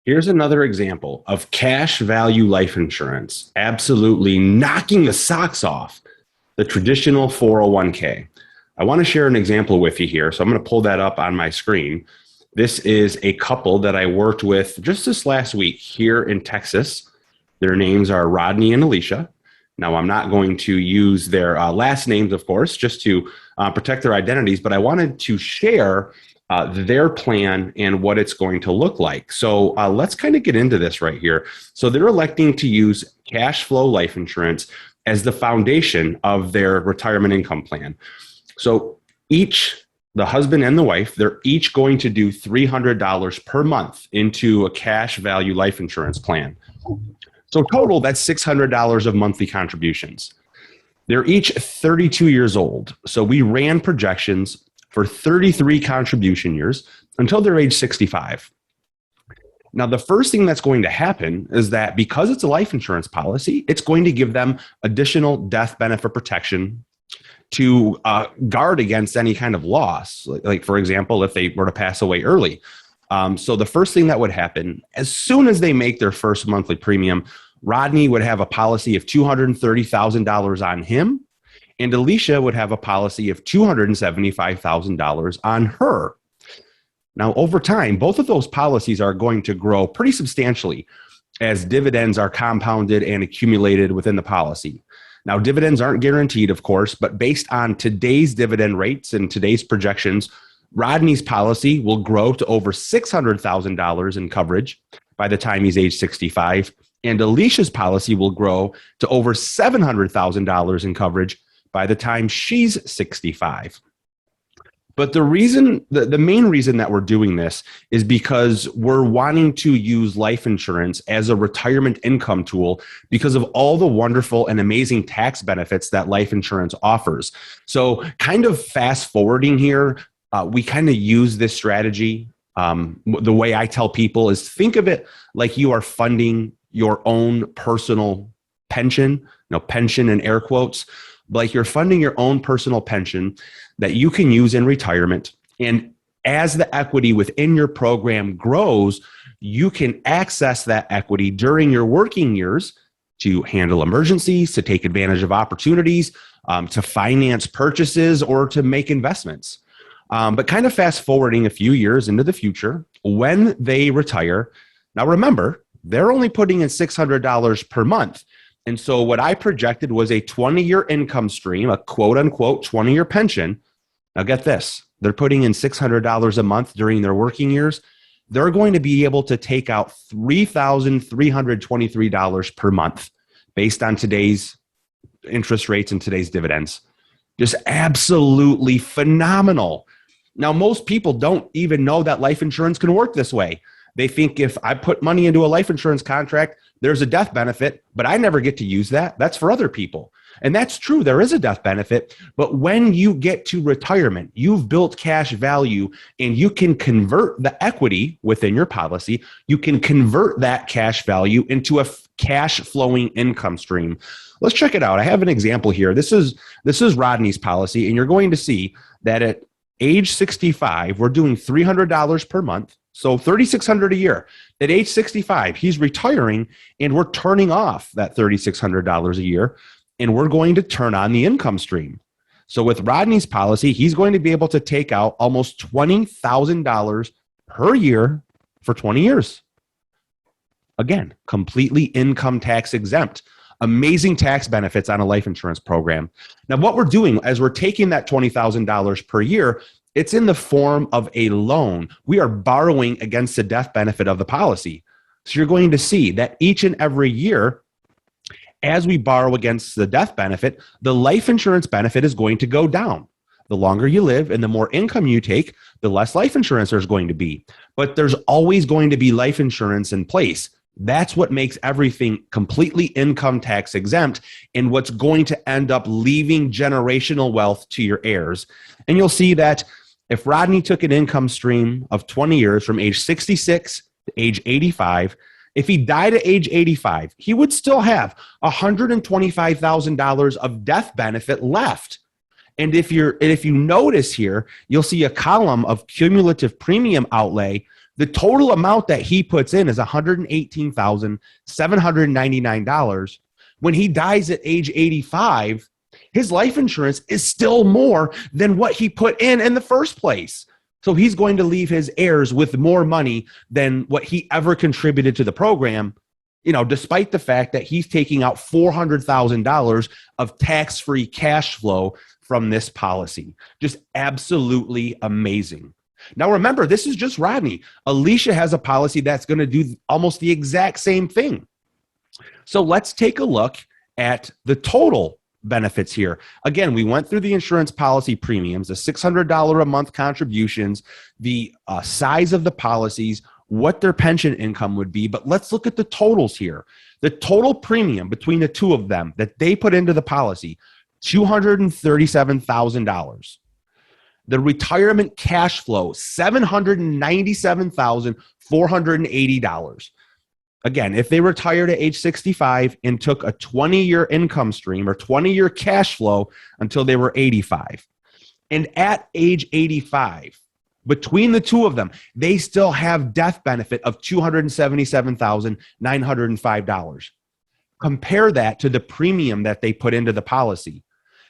Here's another example of cash value life insurance absolutely knocking the socks off the traditional 401k. I want to share an example with you here. So I'm going to pull that up on my screen. This is a couple that I worked with just this last week here in Texas. Their names are Rodney and Alicia. Now, I'm not going to use their last names, of course, just to protect their identities, but I wanted to share their plan and what it's going to look like. So let's kind of get into this right here. So they're electing to use cash flow life insurance as the foundation of their retirement income plan. So the husband and the wife, they're each going to do $300 per month into a cash value life insurance plan. So total, that's $600 of monthly contributions. They're each 32 years old. So we ran projections for 33 contribution years until they're age 65. Now, the first thing that's going to happen is that because it's a life insurance policy, it's going to give them additional death benefit protection to guard against any kind of loss, like for example, if they were to pass away early. So the first thing that would happen, as soon as they make their first monthly premium, Rodney would have a policy of $230,000 on him, and Alicia would have a policy of $275,000 on her. Now, over time, both of those policies are going to grow pretty substantially as dividends are compounded and accumulated within the policy. Now, dividends aren't guaranteed, of course, but based on today's dividend rates and today's projections, Rodney's policy will grow to over $600,000 in coverage by the time he's age 65, and Alicia's policy will grow to over $700,000 in coverage by the time she's 65. But the main reason that we're doing this is because we're wanting to use life insurance as a retirement income tool because of all the wonderful and amazing tax benefits that life insurance offers. So kind of fast forwarding here, we kind of use this strategy. The way I tell people is think of it like you are funding your own personal pension, pension in air quotes, like you're funding your own personal pension that you can use in retirement. And as the equity within your program grows, you can access that equity during your working years to handle emergencies, to take advantage of opportunities, to finance purchases, or to make investments. But kind of fast forwarding a few years into the future, when they retire, now remember, they're only putting in $600 per month. And so what I projected was a 20-year income stream, a quote unquote 20-year pension. Now get this, they're putting in $600 a month during their working years. They're going to be able to take out $3,323 per month based on today's interest rates and today's dividends. Just absolutely phenomenal. Now, most people don't even know that life insurance can work this way. They think if I put money into a life insurance contract, there's a death benefit, but I never get to use that. That's for other people. And that's true. There is a death benefit. But when you get to retirement, you've built cash value and you can convert the equity within your policy. You can convert that cash value into a cash flowing income stream. Let's check it out. I have an example here. This is Rodney's policy, and you're going to see that at age 65, we're doing $300 per month. So $3,600 a year. At age 65, he's retiring and we're turning off that $3,600 a year and we're going to turn on the income stream. So with Rodney's policy, he's going to be able to take out almost $20,000 per year for 20 years. Again, completely income tax exempt. Amazing tax benefits on a life insurance program. Now, what we're doing as we're taking that $20,000 per year, it's in the form of a loan. We are borrowing against the death benefit of the policy. So you're going to see that each and every year, as we borrow against the death benefit, the life insurance benefit is going to go down. The longer you live and the more income you take, the less life insurance there's going to be. But there's always going to be life insurance in place. That's what makes everything completely income tax exempt and what's going to end up leaving generational wealth to your heirs. And you'll see that if Rodney took an income stream of 20 years from age 66 to age 85, if he died at age 85, he would still have $125,000 of death benefit left. And if you notice here, you'll see a column of cumulative premium outlay The total amount that he puts in is $118,799. When he dies at age 85, his life insurance is still more than what he put in the first place. So he's going to leave his heirs with more money than what he ever contributed to the program, despite the fact that he's taking out $400,000 of tax-free cash flow from this policy. Just absolutely amazing. Now, remember, this is just Rodney. Alicia has a policy that's going to do almost the exact same thing. So let's take a look at the total benefits here. Again, we went through the insurance policy premiums, the $600 a month contributions, the size of the policies, what their pension income would be. But let's look at the totals here. The total premium between the two of them that they put into the policy, $237,000. The retirement cash flow, $797,480. Again, if they retired at age 65 and took a 20-year income stream or 20-year cash flow until they were 85. And at age 85, between the two of them, they still have death benefit of $277,905. Compare that to the premium that they put into the policy.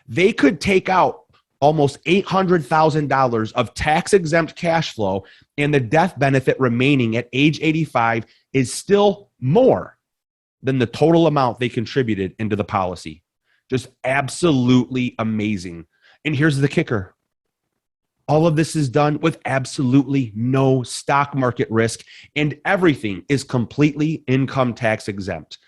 They could take out almost $800,000 of tax-exempt cash flow, and the death benefit remaining at age 85 is still more than the total amount they contributed into the policy. Just absolutely amazing. And here's the kicker. All of this is done with absolutely no stock market risk, and everything is completely income tax exempt.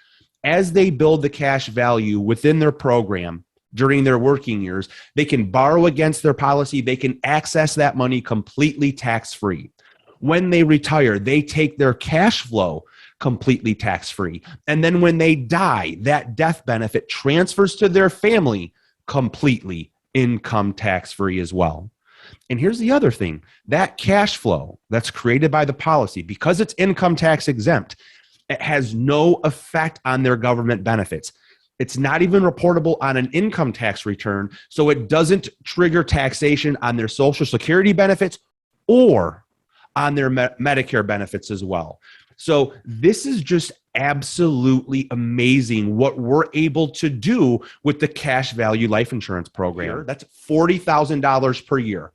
As they build the cash value within their program, during their working years, they can borrow against their policy. They can access that money completely tax-free. When they retire, they take their cash flow completely tax-free. And then when they die, that death benefit transfers to their family completely income tax-free as well. And here's the other thing. That cash flow that's created by the policy, because it's income tax exempt, it has no effect on their government benefits. It's not even reportable on an income tax return, so it doesn't trigger taxation on their Social Security benefits or on their Medicare benefits as well. So this is just absolutely amazing what we're able to do with the cash value life insurance program. That's $40,000 per year.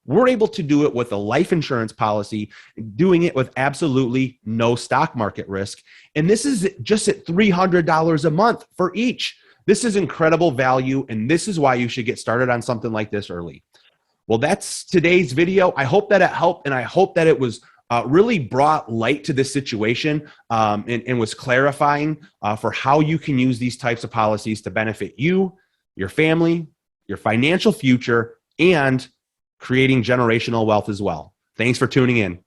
We're able to do it with a life insurance policy, doing it with absolutely no stock market risk. And this is just at $300 a month for each. This is incredible value, and this is why you should get started on something like this early. Well, that's today's video. I hope that it helped, and I hope that it was really brought light to this situation and was clarifying for how you can use these types of policies to benefit you, your family, your financial future, and creating generational wealth as well. Thanks for tuning in.